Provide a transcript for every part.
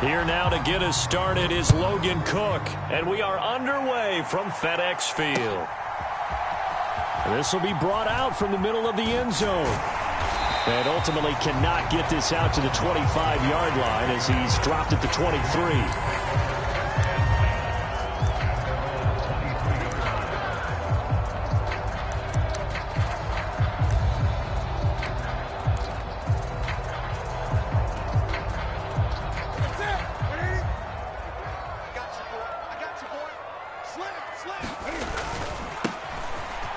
Here now to get us started is Logan Cook, and we are underway from FedEx Field. This will be brought out from the middle of the end zone. And ultimately cannot get this out to the 25-yard line as he's dropped at the 23.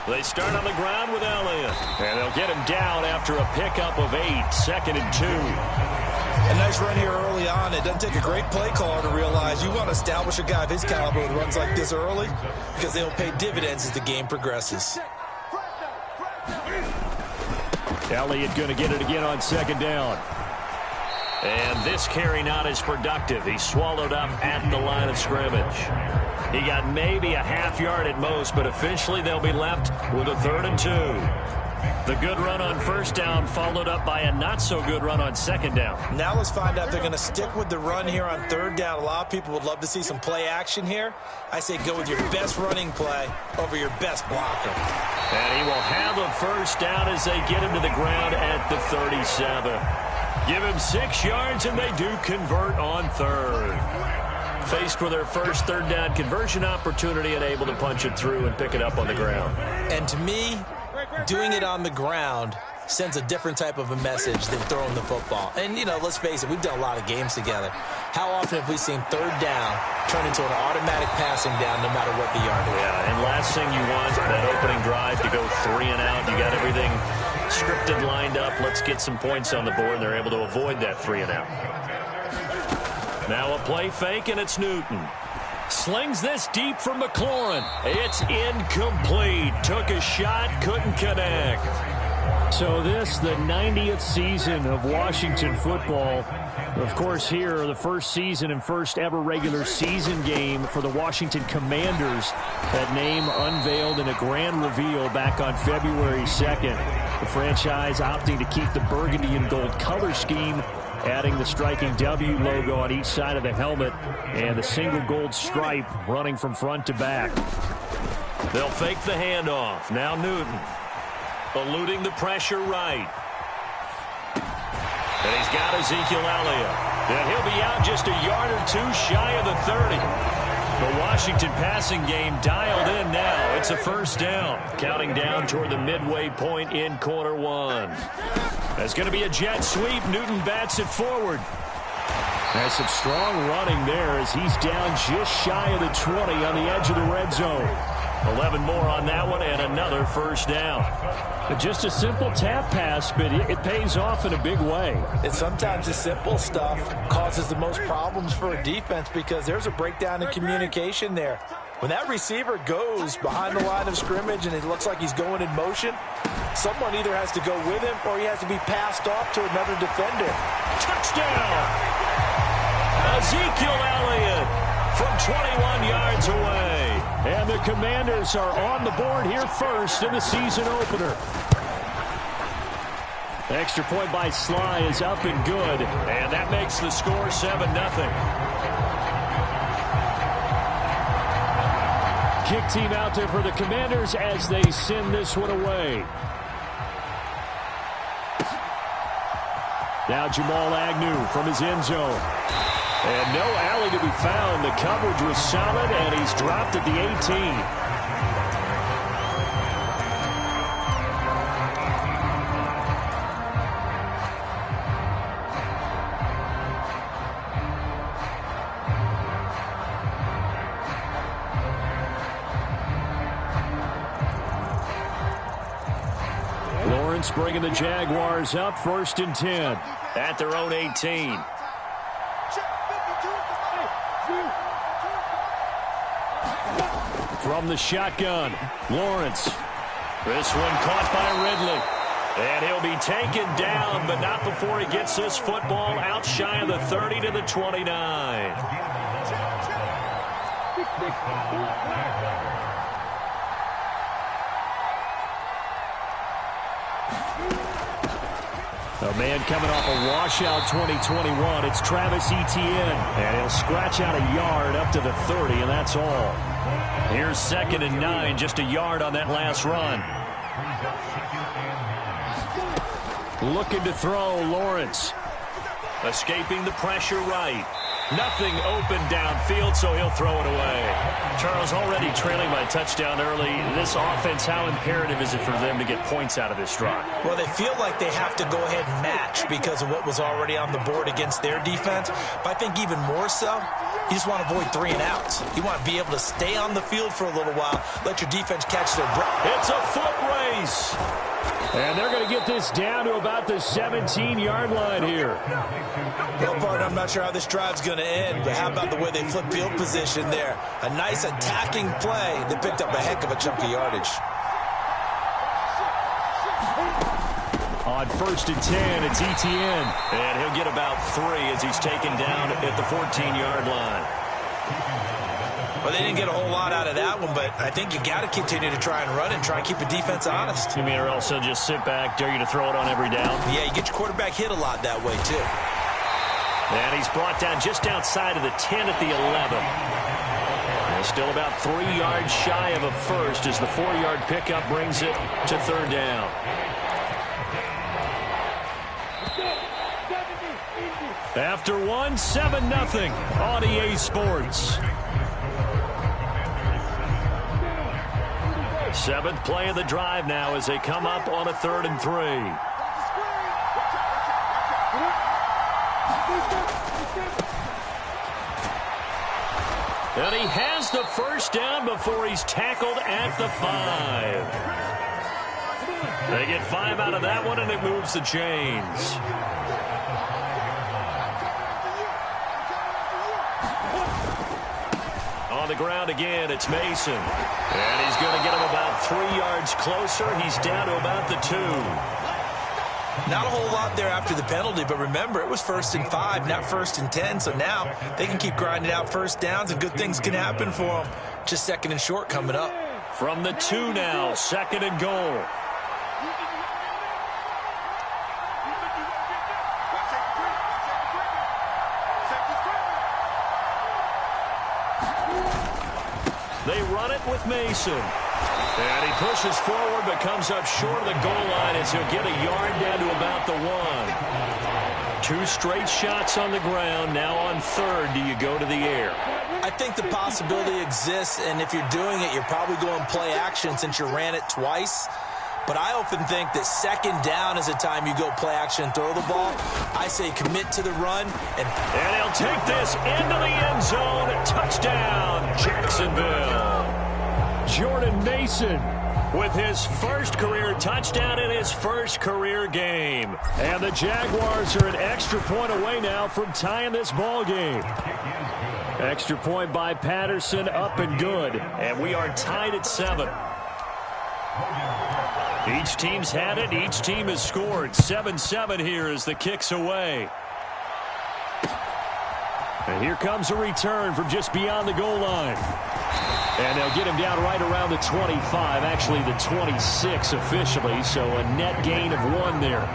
They start on the ground with Elliott. And they'll get him down after a pickup of 8, 2nd and 2. A nice run here early on. It doesn't take a great play caller to realize you want to establish a guy of his caliber with runs like this early because they'll pay dividends as the game progresses. Elliott going to get it again on 2nd down. And this carry not as productive. He's swallowed up at the line of scrimmage. He got maybe a half yard at most, but officially they'll be left with a 3rd and 2. The good run on 1st down followed up by a not-so-good run on 2nd down. Now let's find out if they're going to stick with the run here on 3rd down. A lot of people would love to see some play action here. I say go with your best running play over your best blocker. And he will have a 1st down as they get him to the ground at the 37. Give him 6 yards, and they do convert on 3rd. Faced with their first 3rd down conversion opportunity and able to punch it through and pick it up on the ground. And to me, doing it on the ground sends a different type of a message than throwing the football. And, you know, let's face it, we've done a lot of games together. How often have we seen 3rd down turn into an automatic passing down no matter what the yard is? Yeah, and last thing you want, that opening drive to go 3 and out. You got everything scripted, lined up. Let's get some points on the board, and they're able to avoid that 3 and out. Now a play fake, and it's Newton. Slings this deep for McLaurin. It's incomplete. Took a shot, couldn't connect. So this, the 90th season of Washington football. Of course, here, the first season and first ever regular season game for the Washington Commanders. That name unveiled in a grand reveal back on February 2nd. The franchise opting to keep the burgundy and gold color scheme, adding the striking W logo on each side of the helmet and the single gold stripe running from front to back. They'll fake the handoff. Now Newton eluding the pressure right. And he's got Ezekiel Elliott. And he'll be out just a yard or 2 shy of the 30. The Washington passing game dialed in now. It's a 1st down. Counting down toward the midway point in quarter 1. That's going to be a jet sweep. Newton bats it forward. There's some strong running there as he's down just shy of the 20 on the edge of the red zone. 11 more on that one and another 1st down. Just a simple tap pass, but it pays off in a big way. And sometimes the simple stuff causes the most problems for a defense because there's a breakdown in communication there. When that receiver goes behind the line of scrimmage and it looks like he's going in motion, someone either has to go with him or he has to be passed off to another defender. Touchdown! Ezekiel Elliott from 21 yards away. And the Commanders are on the board here first in the season opener. The extra point by Sly is up and good. And that makes the score 7-0. Kick team out there for the Commanders as they send this one away. Now Jamal Agnew from his end zone. And no alley to be found. The coverage was solid, and he's dropped at the 18. Lawrence bringing the Jaguars up 1st and 10 at their own 18. From the shotgun, Lawrence. This one caught by Ridley. And he'll be taken down, but not before he gets this football out shy of the 30 to the 29. A man coming off a washout 2021. It's Travis Etienne. And he'll scratch out a yard up to the 30, and that's all. Here's 2nd and 9, just a yard on that last run. Looking to throw, Lawrence. Escaping the pressure right. Nothing open downfield, so he'll throw it away. Charles, already trailing by touchdown early. This offense, how imperative is it for them to get points out of this drive? Well, they feel like they have to go ahead and match because of what was already on the board against their defense. But I think even more so, you just want to avoid 3 and outs. You want to be able to stay on the field for a little while, let your defense catch their breath. It's a foot race. And they're going to get this down to about the 17-yard line here. Well, partner, I'm not sure how this drive's going to end, but how about the way they flip field position there? A nice attacking play that picked up a heck of a chunk of yardage. On 1st and 10, it's Etienne. And he'll get about 3 as he's taken down at the 14-yard line. Well, they didn't get a whole lot out of that one, but I think you got to continue to try and run and try and keep the defense honest. You mean, or else they'll just sit back, dare you to throw it on every down? Yeah, you get your quarterback hit a lot that way, too. And he's brought down just outside of the 10 at the 11. And still about 3 yards shy of a first as the 4-yard pickup brings it to 3rd down. After 1, 7-0 on EA Sports. 7th play of the drive now as they come up on a 3rd and 3. And he has the first down before he's tackled at the 5. They get 5 out of that one, and it moves the chains. On the ground again, it's Mason. And he's going to get him about 3 yards closer. He's down to about the 2. Not a whole lot there after the penalty, but remember, it was 1st and 5, not 1st and 10. So now they can keep grinding out first downs, and good things can happen for them. Just 2nd and short coming up. From the 2 now, 2nd and goal. They run it with Mason. And he pushes forward but comes up short of the goal line as he'll get a yard down to about the 1. 2 straight shots on the ground. Now on 3rd, do you go to the air? I think the possibility exists, and if you're doing it, you're probably going play action since you ran it twice. But I often think that 2nd down is the time you go play action and throw the ball. I say commit to the run. And he'll take this into the end zone. Touchdown, Jacksonville. Jordan Mason with his first career touchdown in his first career game. And the Jaguars are an extra point away now from tying this ball game. Extra point by Patterson, up and good. And we are tied at 7. Each team's had it. Each team has scored. 7-7 here as the kick's away. And here comes a return from just beyond the goal line. And they'll get him down right around the 25, actually the 26 officially, so a net gain of 1 there.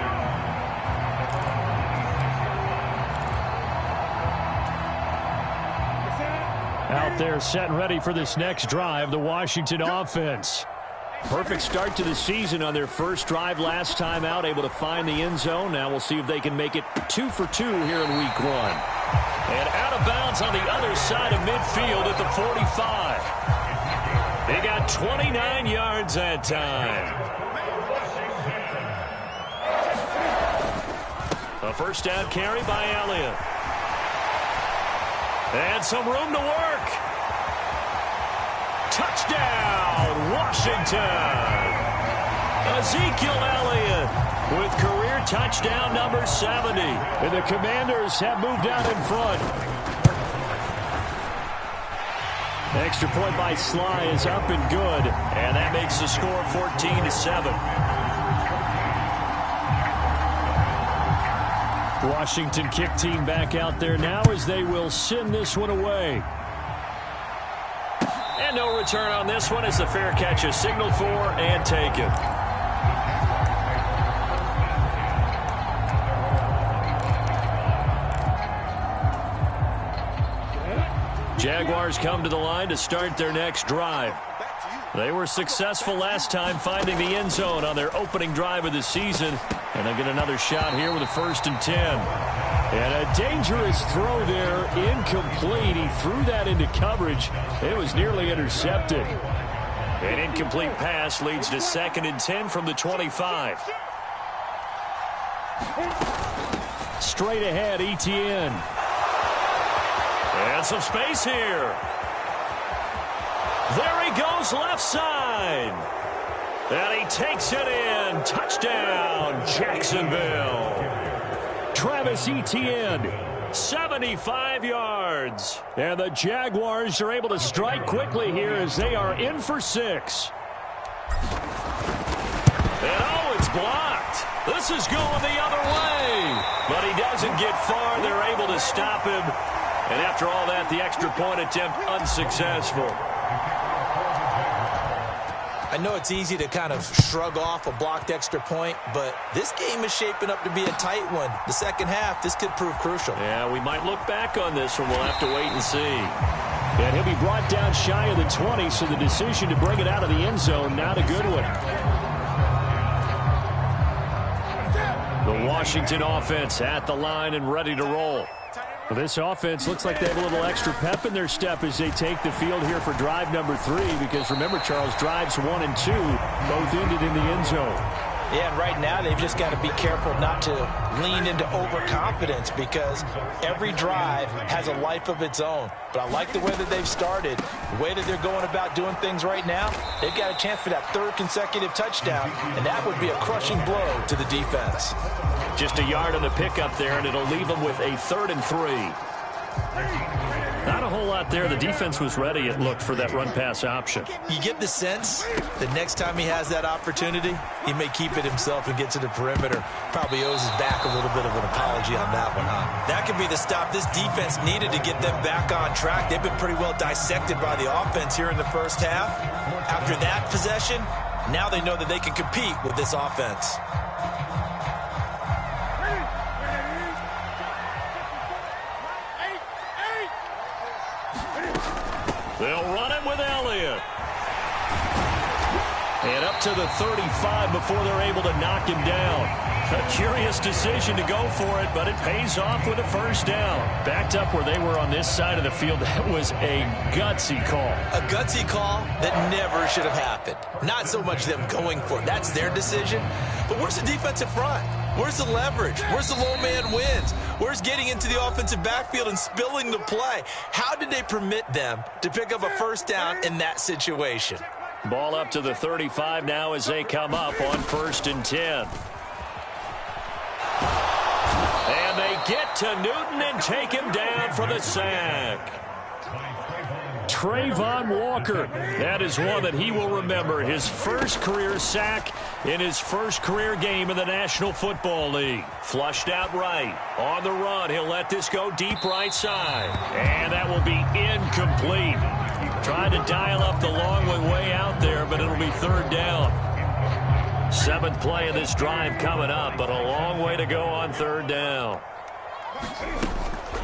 Out there set and ready for this next drive, the Washington offense. Perfect start to the season on their first drive last time out, able to find the end zone. Now we'll see if they can make it 2 for 2 here in week 1. And out of bounds on the other side of midfield at the 45. They got 29 yards that time. A first down carry by Elliott. And some room to work. Touchdown, Washington. Ezekiel Elliott with career touchdown number 70. And the Commanders have moved out in front. Extra point by Sly is up and good. And that makes the score 14-7. Washington kick team back out there now as they will send this one away. And no return on this one as the fair catch is signaled for and taken. Jaguars come to the line to start their next drive. They were successful last time finding the end zone on their opening drive of the season. And they get another shot here with a 1st and 10. And a dangerous throw there, incomplete. He threw that into coverage. It was nearly intercepted. An incomplete pass leads to 2nd and 10 from the 25. Straight ahead, Etienne. And some space here. There he goes, left side. And he takes it in. Touchdown, Jacksonville. Travis Etienne, 75 yards. And the Jaguars are able to strike quickly here as they are in for 6. And oh, it's blocked. This is going the other way. But he doesn't get far. They're able to stop him. And after all that, the extra point attempt unsuccessful. I know it's easy to kind of shrug off a blocked extra point, but this game is shaping up to be a tight one. The second half, this could prove crucial. Yeah, we might look back on this one. We'll have to wait and see. And he'll be brought down shy of the 20, so the decision to bring it out of the end zone, not a good one. The Washington offense at the line and ready to roll. Well, this offense looks like they have a little extra pep in their step as they take the field here for drive number 3, because remember, Charles, drives 1 and 2 both ended in the end zone. Yeah, and right now they've just got to be careful not to lean into overconfidence, because every drive has a life of its own. But I like the way that they've started, the way that they're going about doing things right now. They've got a chance for that 3rd consecutive touchdown, and that would be a crushing blow to the defense. Just a yard on the pickup there, and it'll leave them with a 3rd and 3. Not a whole lot there. The defense was ready, it looked, for that run-pass option. You get the sense that next time he has that opportunity, he may keep it himself and get to the perimeter. Probably owes his back a little bit of an apology on that one, huh? That could be the stop this defense needed to get them back on track. They've been pretty well dissected by the offense here in the first half. After that possession, now they know that they can compete with this offense. They'll run it with Elliott. And up to the 35 before they're able to knock him down. A curious decision to go for it, but it pays off with a 1st down. Backed up where they were on this side of the field, that was a gutsy call. A gutsy call that never should have happened. Not so much them going for it. That's their decision. But where's the defensive front? Where's the leverage? Where's the low man wins? Where's getting into the offensive backfield and spilling the play? How did they permit them to pick up a 1st down in that situation? Ball up to the 35 now as they come up on 1st and 10. And they get to Newton and take him down for the sack. Trayvon Walker, that is one that he will remember. His 1st career sack in his 1st career game in the National Football League. Flushed out right. On the run, he'll let this go deep right side. And that will be incomplete. Trying to dial up the long way out there, but it'll be 3rd down. 7th play of this drive coming up, but a long way to go on 3rd down.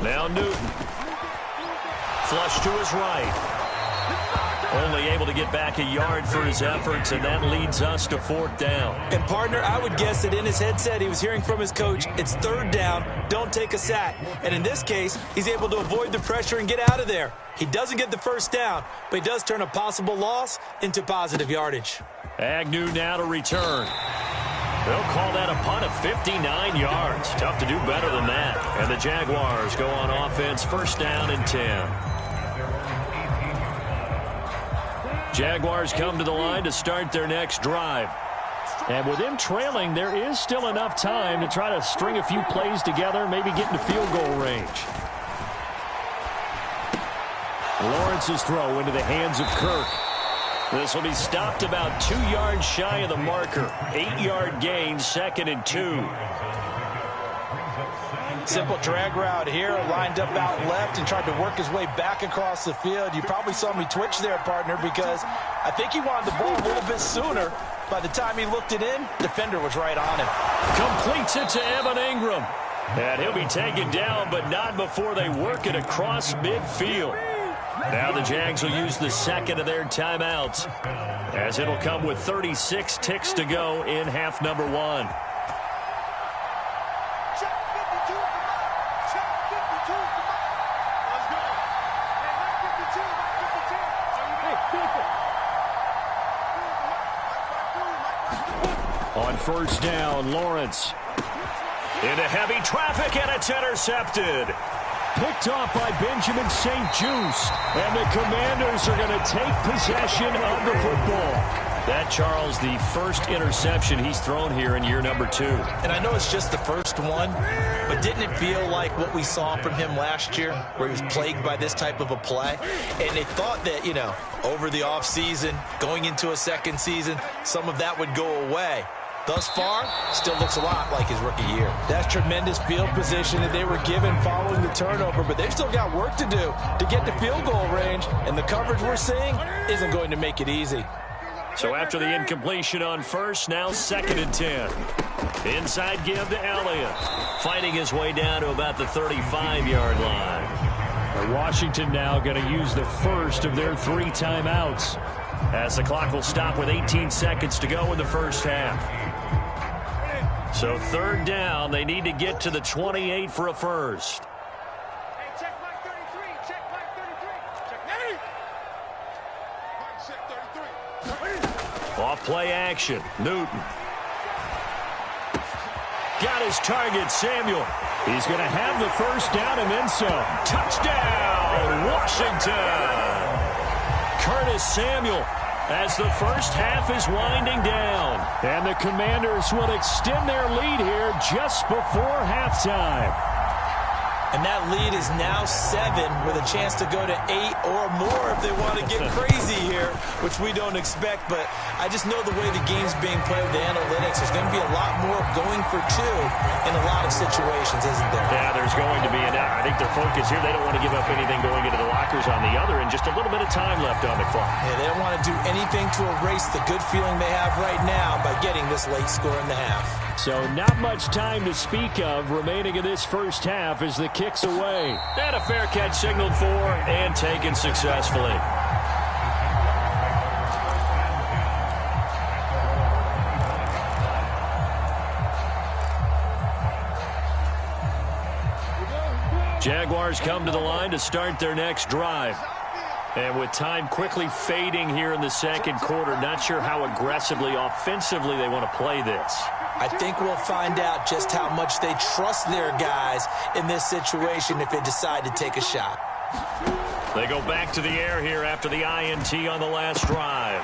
Now Newton. Flush to his right. Only able to get back a yard for his efforts, and that leads us to 4th down. And, partner, I would guess that in his headset he was hearing from his coach, it's 3rd down, don't take a sack. And in this case, he's able to avoid the pressure and get out of there. He doesn't get the 1st down, but he does turn a possible loss into positive yardage. Agnew now to return. They'll call that a punt of 59 yards. Tough to do better than that. And the Jaguars go on offense, 1st down and 10. Jaguars come to the line to start their next drive. And with them trailing, there is still enough time to try to string a few plays together, maybe get into field goal range. Lawrence's throw into the hands of Kirk. This will be stopped about 2 yards shy of the marker. 8-yard gain, 2nd and 2. Simple drag route here, lined up out left and tried to work his way back across the field. You probably saw me twitch there, partner, because I think he wanted the ball a little bit sooner. By the time he looked it in, defender was right on him. Completes it to Evan Ingram. And he'll be taken down, but not before they work it across midfield. Now the Jags will use the second of their timeouts, as it'll come with 36 ticks to go in half number one. On first down, Lawrence into heavy traffic, and it's intercepted. Picked off by Benjamin St-Juste, and the Commanders are going to take possession of the football. That, Charles, the first interception he's thrown here in year number 2. And I know it's just the first one, but didn't it feel like what we saw from him last year, where he was plagued by this type of a play? And they thought that, you know, over the offseason, going into a second season, some of that would go away. Thus far, still looks a lot like his rookie year. That's tremendous field position that they were given following the turnover, but they've still got work to do to get to field goal range, and the coverage we're seeing isn't going to make it easy. So after the incompletion on first, now 2nd and 10. Inside give to Elliott, fighting his way down to about the 35-yard line. Washington now going to use the first of their 3 timeouts, as the clock will stop with 18 seconds to go in the first half. So 3rd down, they need to get to the 28 for a first. Hey, check Mike 33. Check Mike 33. Check Mike 33. Off play action, Newton. Got his target, Samuel. He's going to have the first down and then some. Touchdown, Washington! Curtis Samuel, as the first half is winding down. And the Commanders will extend their lead here just before halftime. And that lead is now 7 with a chance to go to 8 or more if they want to get crazy here, which we don't expect. But I just know the way the game's being played with the analytics, there's going to be a lot more going for 2 in a lot of situations, isn't there? Yeah, there's going to be. And I think their focus here, they don't want to give up anything going into the lockers on the other, and just a little bit of time left on the clock. Yeah, they don't want to do anything to erase the good feeling they have right now by getting this late score in the half. So not much time to speak of remaining in this first half as the kick's away. And a fair catch signaled for and taken successfully. Jaguars come to the line to start their next drive. And with time quickly fading here in the second quarter, not sure how aggressively, offensively they want to play this. I think we'll find out just how much they trust their guys in this situation if they decide to take a shot. They go back to the air here after the INT on the last drive.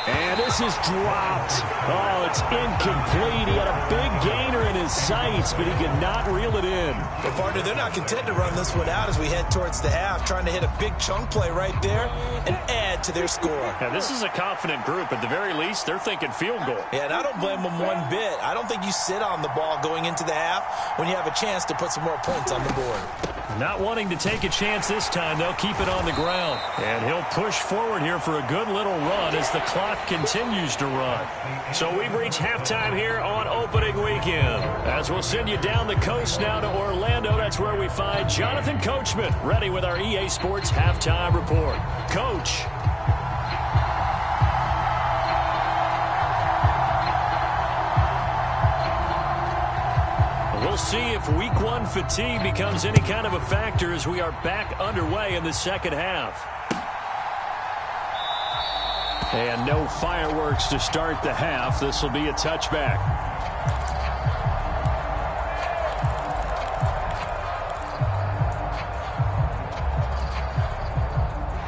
And this is dropped. Oh, it's incomplete. He had a big gainer in his sights, but he could not reel it in. But, partner, they're not content to run this one out as we head towards the half, trying to hit a big chunk play right there and add to their score. Now, this is a confident group. At the very least, they're thinking field goal. Yeah, and I don't blame them one bit. I don't think you sit on the ball going into the half when you have a chance to put some more points on the board. Not wanting to take a chance this time, they'll keep it on the ground. And he'll push forward here for a good little run as the clock continues to run. So we've reached halftime here on opening weekend. As we'll send you down the coast now to Orlando, that's where we find Jonathan Coachman ready with our EA Sports halftime report. Coach. We'll see if week 1 fatigue becomes any kind of a factor as we are back underway in the second half. And no fireworks to start the half. This will be a touchback.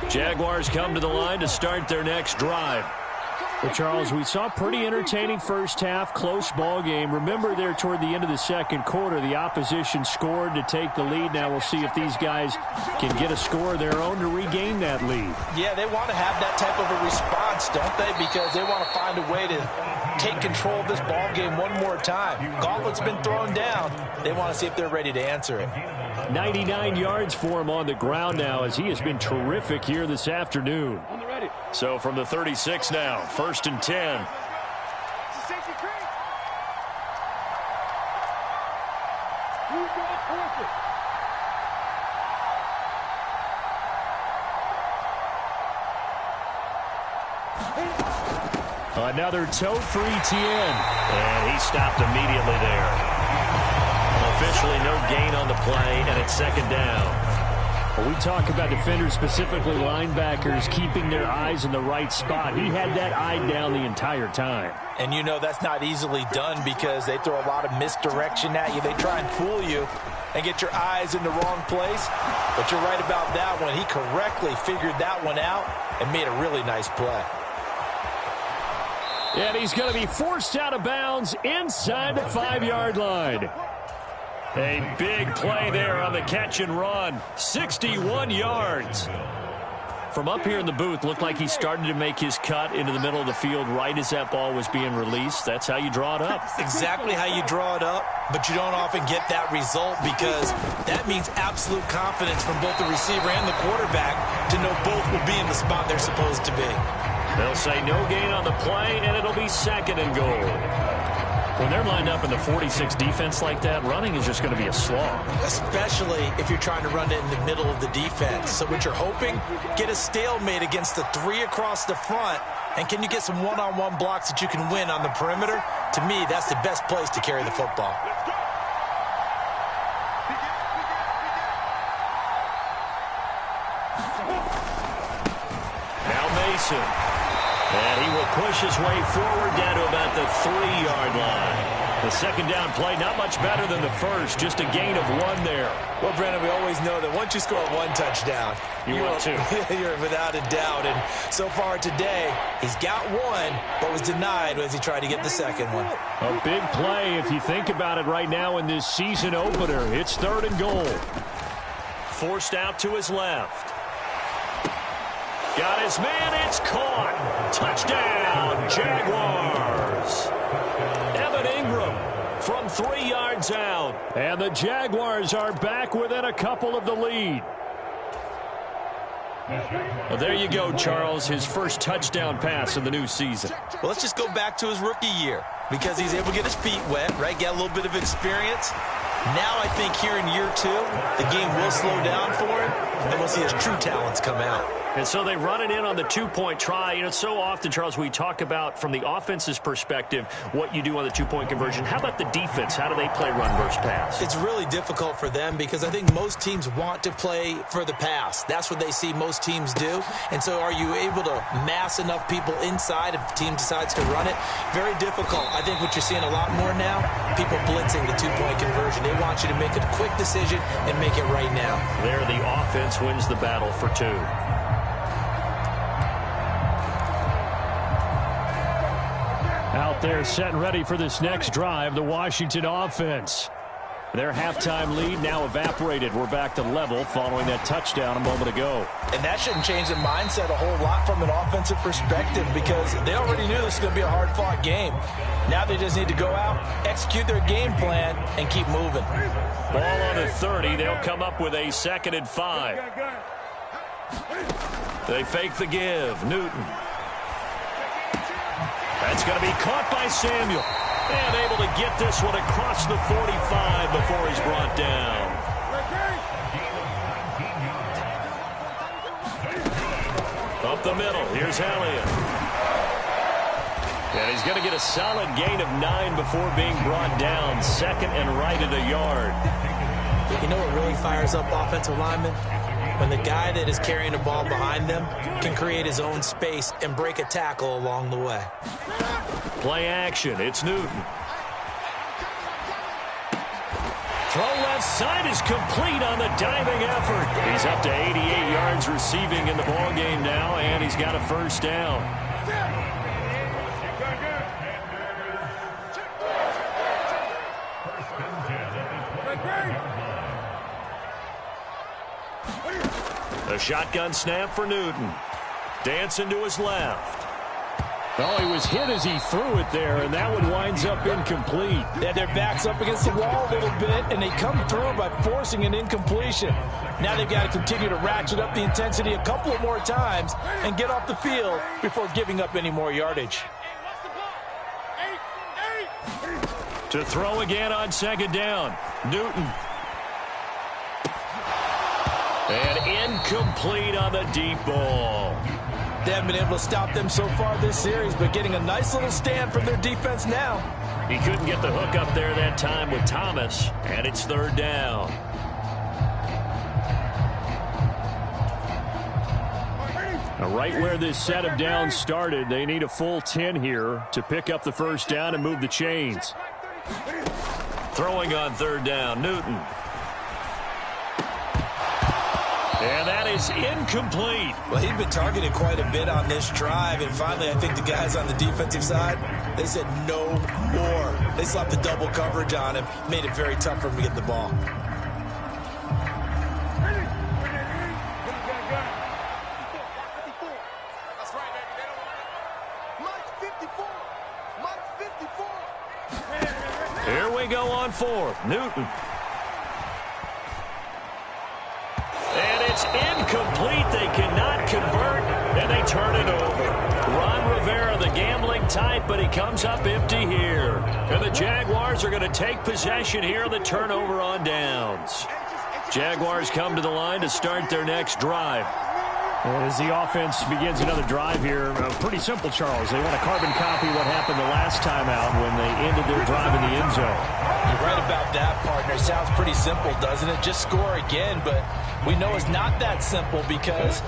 Jaguars come to the line to start their next drive. Well, Charles, we saw a pretty entertaining first half, close ball game. Remember there toward the end of the second quarter, the opposition scored to take the lead. Now we'll see if these guys can get a score of their own to regain that lead. Yeah, they want to have that type of a response, don't they? Because they want to find a way to take control of this ball game one more time. Gauntlet's been thrown down. They want to see if they're ready to answer it. 99 yards for him on the ground now as he has been terrific here this afternoon. So from the 36 now, 1st and 10. Another toe-free Tien. And he stopped immediately there. Officially no gain on the play, and it's second down. Well, we talk about defenders, specifically linebackers, keeping their eyes in the right spot. He had that eye down the entire time. And you know that's not easily done because they throw a lot of misdirection at you. They try and fool you and get your eyes in the wrong place. But you're right about that one. He correctly figured that one out and made a really nice play. And he's going to be forced out of bounds inside the 5-yard line. A big play there on the catch and run. 61 yards. From up here in the booth, looked like he started to make his cut into the middle of the field right as that ball was being released. That's how you draw it up. Exactly how you draw it up, but you don't often get that result because that means absolute confidence from both the receiver and the quarterback to know both will be in the spot they're supposed to be. They'll say no gain on the play, and it'll be second and goal. When they're lined up in the 46 defense like that, running is just going to be a slog. Especially if you're trying to run it in the middle of the defense. So what you're hoping, get a stalemate against the 3 across the front. And can you get some one-on-one blocks that you can win on the perimeter? To me, that's the best place to carry the football. Now Mason. And he will push his way forward down to about the 3-yard line. The second down play, not much better than the first, just a gain of 1 there. Well, Brandon, we always know that once you score 1 touchdown, you're without a doubt. And so far today, he's got 1, but was denied as he tried to get the second one. A big play if you think about it right now in this season opener. It's 3rd and goal. Forced out to his left. Got his man, it's caught. Touchdown, Jaguars. Evan Ingram from 3 yards out. And the Jaguars are back within a couple of the lead. Well, there you go, Charles, his first touchdown pass in the new season. Well, let's just go back to his rookie year because he's able to get his feet wet, right? Get a little bit of experience. Now I think here in year 2, the game will slow down for him, and we'll see his true talents come out. And so they run it in on the 2-point try. You know, so often, Charles, we talk about from the offense's perspective what you do on the 2-point conversion. How about the defense? How do they play run versus pass? It's really difficult for them because I think most teams want to play for the pass. That's what they see most teams do. And so are you able to mass enough people inside if the team decides to run it? Very difficult. I think what you're seeing a lot more now, people blitzing the 2-point conversion. They want you to make a quick decision and make it right now. There, the offense wins the battle for 2. Out there set and ready for this next drive, the Washington offense. Their halftime lead now evaporated. We're back to level following that touchdown a moment ago. And that shouldn't change the mindset a whole lot from an offensive perspective because they already knew this was going to be a hard-fought game. Now they just need to go out, execute their game plan, and keep moving. Ball on the 30. They'll come up with a 2nd and 5. They fake the give. Newton. That's going to be caught by Samuel. And able to get this one across the 45 before he's brought down. Up the middle, here's Elliott. And he's going to get a solid gain of 9 before being brought down. 2nd and right at a yard. You know what really fires up offensive linemen? When the guy that is carrying the ball behind them can create his own space and break a tackle along the way. Play action, it's Newton. Throw left side is complete on the diving effort. He's up to 88 yards receiving in the ballgame now, and he's got a first down. A shotgun snap for Newton. Dancing to his left. Oh, he was hit as he threw it there, and that one winds up incomplete. They had their backs up against the wall a little bit, and they come through by forcing an incompletion. Now they've got to continue to ratchet up the intensity a couple of more times and get off the field before giving up any more yardage. To throw again on 2nd down. Newton. And incomplete on the deep ball. They haven't been able to stop them so far this series, but getting a nice little stand from their defense now. He couldn't get the hook up there that time with Thomas, and it's third down. Now, right where this set of downs started, they need a full 10 here to pick up the first down and move the chains. Throwing on third down, Newton. And that is incomplete. Well, he'd been targeted quite a bit on this drive, and finally I think the guys on the defensive side, they said no more. They slapped the double coverage on him, made it very tough for him to get the ball. Here we go on fourth. Newton. And it's incomplete. They cannot convert, and they turn it over. Ron Rivera, the gambling type, but he comes up empty here. And the Jaguars are going to take possession here on the turnover on downs. Jaguars come to the line to start their next drive. As the offense begins another drive here, pretty simple, Charles. They want to carbon copy what happened the last time out when they ended their drive in the end zone. You're right about that, partner. Sounds pretty simple, doesn't it? Just score again, but we know it's not that simple because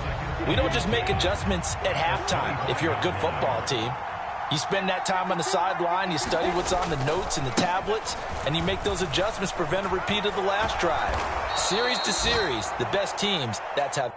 we don't just make adjustments at halftime if you're a good football team. You spend that time on the sideline, you study what's on the notes and the tablets, and you make those adjustments to prevent a repeat of the last drive. Series to series, the best teams, that's how...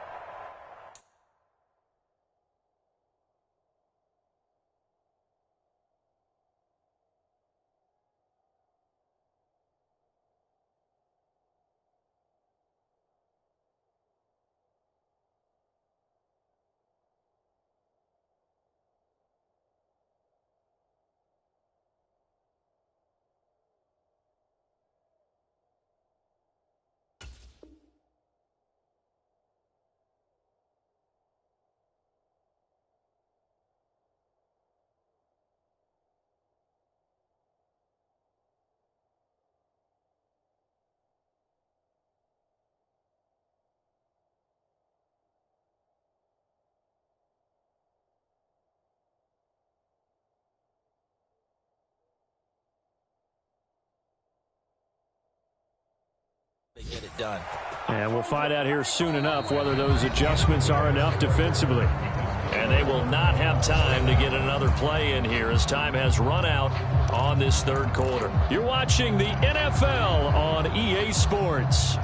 They get it done. And we'll find out here soon enough whether those adjustments are enough defensively. And they will not have time to get another play in here as time has run out on this third quarter. You're watching the NFL on EA Sports.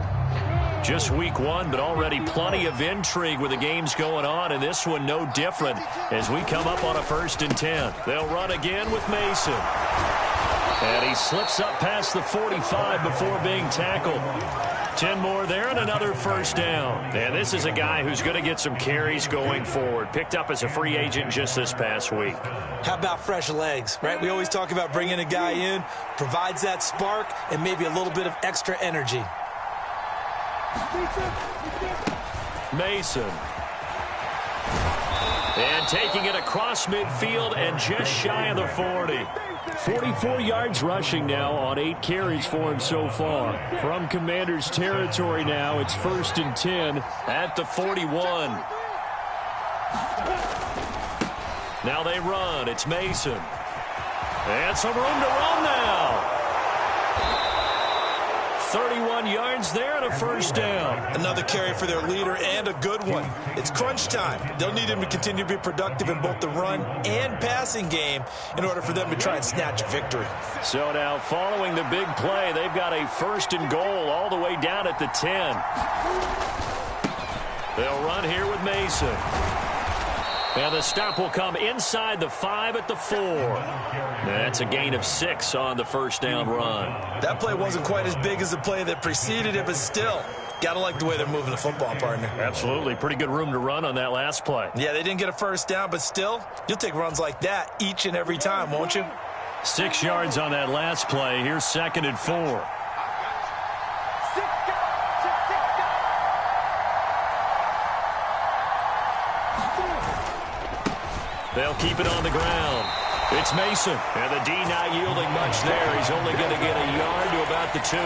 Just week one, but already plenty of intrigue with the games going on, and this one no different as we come up on a 1st and 10. They'll run again with Mason. And he slips up past the 45 before being tackled. 10 more there and another first down. And this is a guy who's going to get some carries going forward. Picked up as a free agent just this past week. How about fresh legs, right? We always talk about bringing a guy in, provides that spark, and maybe a little bit of extra energy. Mason. And taking it across midfield and just shy of the 40. 44 yards rushing now on 8 carries for him so far. From Commanders territory now, it's 1st and 10 at the 41. Now they run. It's Mason. And some room to run now. 31 yards there and a first down. Another carry for their leader and a good one. It's crunch time. They'll need him to continue to be productive in both the run and passing game in order for them to try and snatch a victory. So now following the big play, they've got a 1st and goal all the way down at the 10. They'll run here with Mason. And the stop will come inside the 5 at the 4. That's a gain of 6 on the first down run. That play wasn't quite as big as the play that preceded it, but still, got to like the way they're moving the football, partner. Absolutely. Pretty good room to run on that last play. Yeah, they didn't get a first down, but still, you'll take runs like that each and every time, won't you? 6 yards on that last play. Here's 2nd and 4. They'll keep it on the ground. It's Mason. And the D not yielding much there. He's only going to get a yard to about the 2.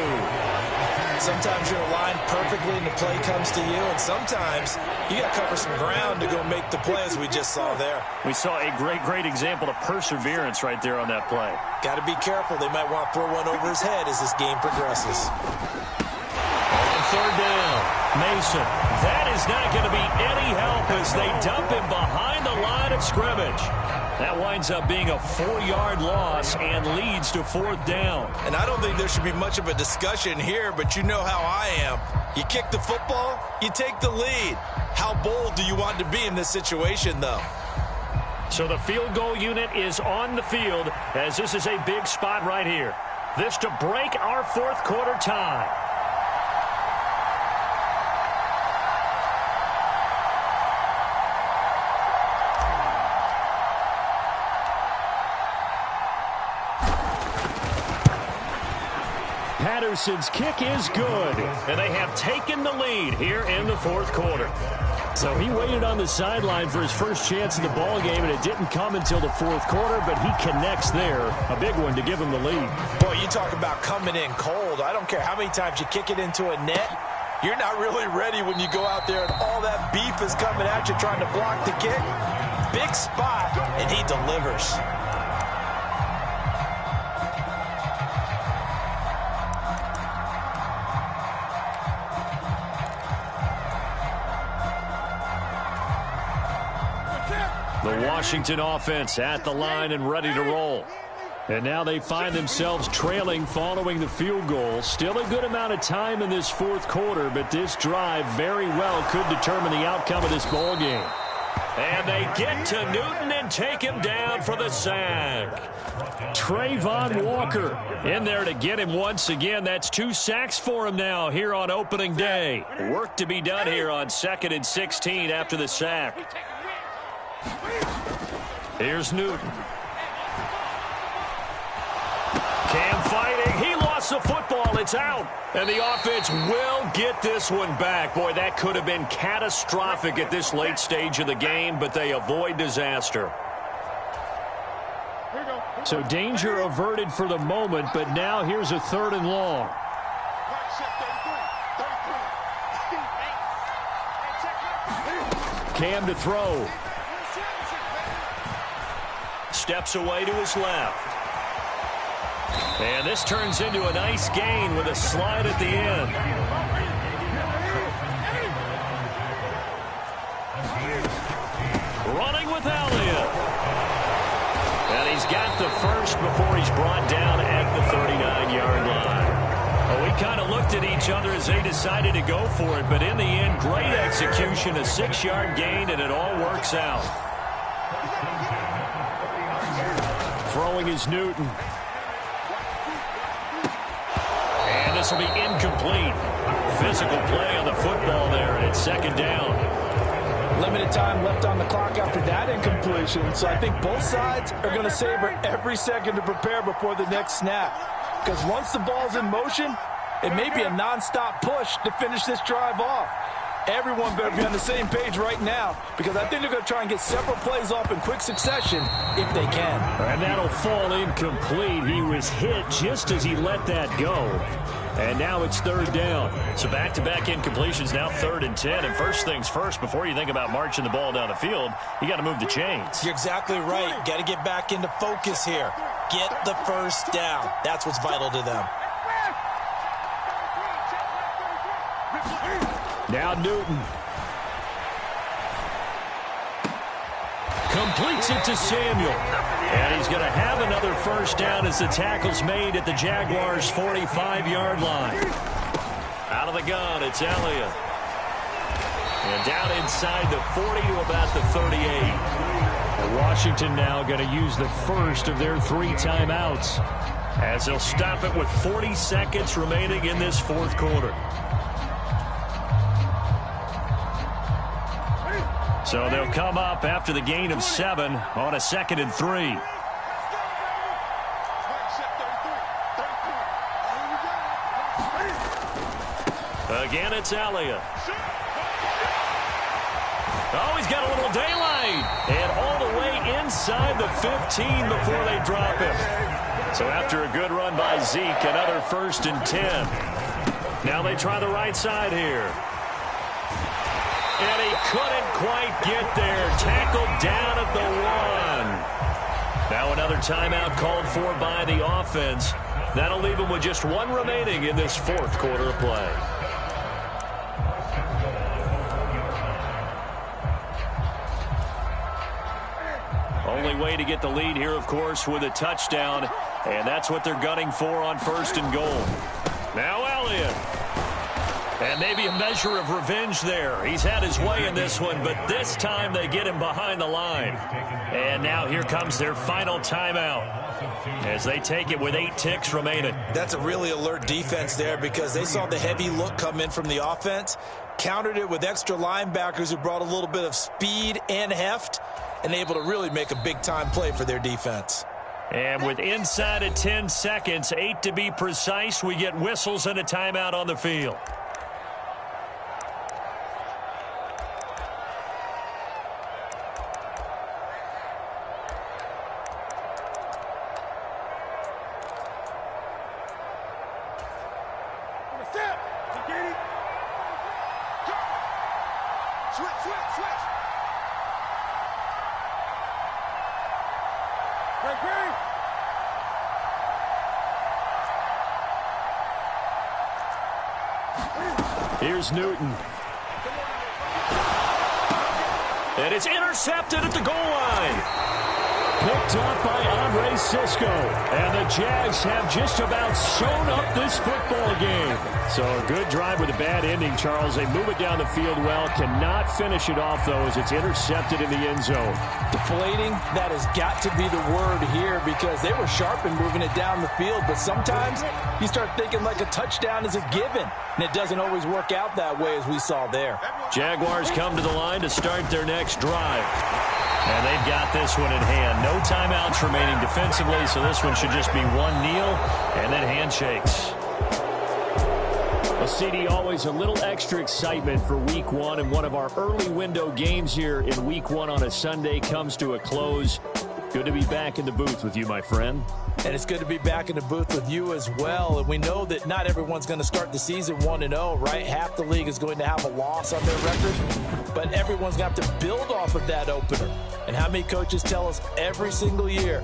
Sometimes you're aligned perfectly and the play comes to you, and sometimes you got to cover some ground to go make the play, as we just saw there. We saw a great example of perseverance right there on that play. Got to be careful. They might want to throw one over his head as this game progresses. On third down, Mason. That is not going to be any help as they dump him behind the line of scrimmage. That winds up being a 4-yard loss and leads to 4th down. And I don't think there should be much of a discussion here, but you know how I am. You kick the football, you take the lead. How bold do you want to be in this situation, though? So the field goal unit is on the field as this is a big spot right here. This to break our 4th quarter tie. Patterson's kick is good, and they have taken the lead here in the 4th quarter. So he waited on the sideline for his first chance in the ball game, and it didn't come until the 4th quarter, but he connects there. A big one to give him the lead. Boy, you talk about coming in cold. I don't care how many times you kick it into a net. You're not really ready when you go out there and all that beef is coming at you trying to block the kick. Big spot, and he delivers. The Washington offense at the line and ready to roll. And now they find themselves trailing following the field goal. Still a good amount of time in this 4th quarter, but this drive very well could determine the outcome of this ball game. And they get to Newton and take him down for the sack. Trayvon Walker in there to get him once again. That's 2 sacks for him now here on opening day. Work to be done here on 2nd and 16 after the sack. Here's Newton. Cam fighting. He lost the football. It's out. And the offense will get this one back. Boy, that could have been catastrophic at this late stage of the game, but they avoid disaster. So danger averted for the moment, but now here's a 3rd and long. Cam to throw. Steps away to his left. And this turns into a nice gain with a slide at the end. Running with Elliott. And he's got the first before he's brought down at the 39-yard line. Well, we kind of looked at each other as they decided to go for it, but in the end, great execution, a 6-yard gain, and it all works out. Throwing is Newton. And this will be incomplete. Physical play on the football there, and it's 2nd down. Limited time left on the clock after that incompletion, so I think both sides are going to savor every second to prepare before the next snap. Because once the ball's in motion, it may be a nonstop push to finish this drive off. Everyone better be on the same page right now, because I think they're going to try and get several plays off in quick succession if they can. And that'll fall incomplete. He was hit just as he let that go. And now it's 3rd down. So back-to-back incompletions, now 3rd and 10. And first things first, before you think about marching the ball down the field, you got to move the chains. You're exactly right. Got to get back into focus here. Get the first down. That's what's vital to them. Now Newton. Completes it to Samuel. And he's going to have another first down as the tackle's made at the Jaguars' 45-yard line. Out of the gun, it's Elliott. And down inside the 40 to about the 38. And Washington now going to use the first of their 3 timeouts as they'll stop it with 40 seconds remaining in this 4th quarter. So they'll come up after the gain of 7 on a 2nd and 3. Again, it's Elliott. Oh, he's got a little daylight. And all the way inside inside the 15 before they drop him. So after a good run by Zeke, another 1st and 10. Now they try the right side here. And he couldn't quite get there. Tackled down at the 1. Now another timeout called for by the offense. That'll leave him with just 1 remaining in this 4th quarter of play. Only way to get the lead here, of course, with a touchdown. And that's what they're gunning for on 1st and goal. Now Elliott. And maybe a measure of revenge there. He's had his way in this one, but this time they get him behind the line. And now here comes their final timeout as they take it with 8 ticks remaining. That's a really alert defense there because they saw the heavy look come in from the offense, countered it with extra linebackers who brought a little bit of speed and heft, and able to really make a big-time play for their defense. And with inside of 10 seconds, 8 to be precise, we get whistles and a timeout on the field. Here's Newton. And it's intercepted at the goal line. Picked up by Andre Cisco. And the Jags have just about sewn up this football game. So a good drive with a bad ending, Charles. They move it down the field well. Cannot finish it off, though, as it's intercepted in the end zone. Deflating, that has got to be the word here because they were sharp in moving it down the field. But sometimes you start thinking like a touchdown is a given. And it doesn't always work out that way as we saw there. Jaguars come to the line to start their next drive. And they've got this one in hand. No timeouts remaining defensively, so this one should just be one kneel and then handshakes. Well, CD, always a little extra excitement for Week 1, and one of our early window games here in Week 1 on a Sunday comes to a close. Good to be back in the booth with you, my friend. And it's good to be back in the booth with you as well. And we know that not everyone's going to start the season 1-0, right? Half the league is going to have a loss on their record. But everyone's going to have to build off of that opener. And how many coaches tell us every single year,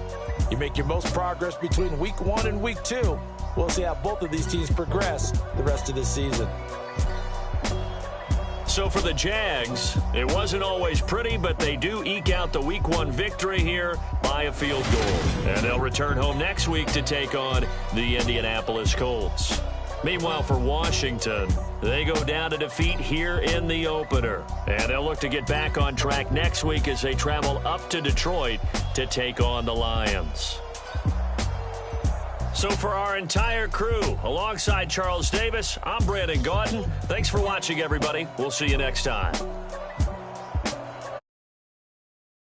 you make your most progress between Week 1 and Week 2. We'll see how both of these teams progress the rest of this season. So for the Jags, it wasn't always pretty, but they do eke out the Week 1 victory here by a field goal. And they'll return home next week to take on the Indianapolis Colts. Meanwhile, for Washington, they go down to defeat here in the opener. And they'll look to get back on track next week as they travel up to Detroit to take on the Lions. So for our entire crew, alongside Charles Davis, I'm Brandon Gaudin. Thanks for watching, everybody. We'll see you next time.